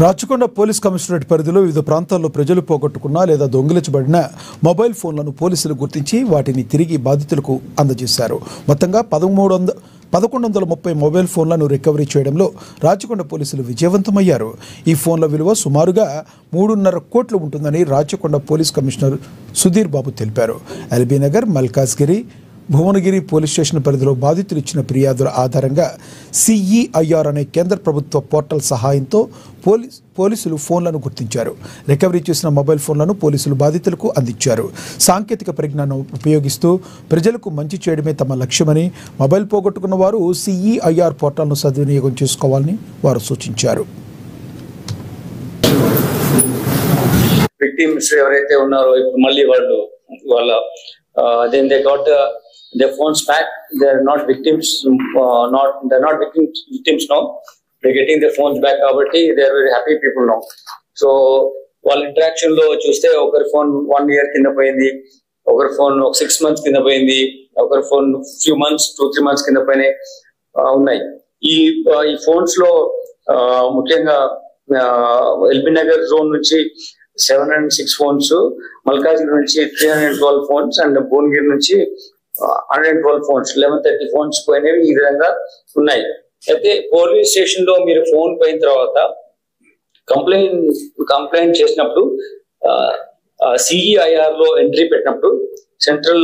Rachakonda police commissionerate పరిధిలో వివిధ ప్రాంతాల్లో ప్రజలు పోగొట్టుకున్న లేదా దొంగిలించబడిన మొబైల్ ఫోన్లను పోలీసులు గుర్తించి వాటిని తిరిగి బాధితులకు అందజేశారు. మొత్తంగా 1130 మొబైల్ ఫోన్లను రికవరీ చేయడంలో రాచకొండ పోలీసులు విజయవంతమయ్యారు. ఈ ఫోన్ల విలువ సుమారుగా 3.5 కోట్లు ఉంటుందని రాచకొండ పోలీస్ కమిషనర్ సుధీర్ బాబు తెలిపారు. LB Nagar, Malkajgiri, Bhuvanagiri police station పరిధిలో బాధితులు ఇచ్చిన ఫిర్యాదుల ఆధారంగా CEIR అనే కేంద్ర ప్రభుత్వ పోర్టల్ సహాయంతో పోలీసులు ఫోన్లను గుర్తించారు. రికవరీ చేసిన మొబైల్ ఫోన్లను పోలీసులు బాధితులకు అందించారు. సాంకేతిక పరిజ్ఞానం ఉపయోగిస్తూ ప్రజలకు మంచి చేయడమే తమ లక్ష్యమని, మొబైల్ పోగొట్టుకున్న వారు CEIR పోర్టల్ను సద్వినియోగం చేసుకోవాలని వారు సూచించారు. విక్టిమ్స్ ఎవరైతే ఉన్నారో ఇప్పుడు మళ్ళీ వాళ్ళ then they got their phones back. They're not victims, they're not victims now. They're getting their phones back. They're very happy people now. So while interaction lo chuste okar phone 1 year kinda poyindi, okar phone 6 months kinda poyindi, okar phone few months 2-3 months kinda poyine unnai. Ee phones lo mukyanga LB Nagar zone నుంచి 706 phones, Malkajgiri నుంచి 312 phones and Bhuvanagiri నుంచి 112 phones, 1130 phones పోయినవి ఈ విధంగా ఉన్నాయి. అయితే police station లో మీరు phone పోయిన తర్వాత కంప్లైంట్ చేసినప్పుడు CEIR లో ఎంట్రీ పెట్టినప్పుడు సెంట్రల్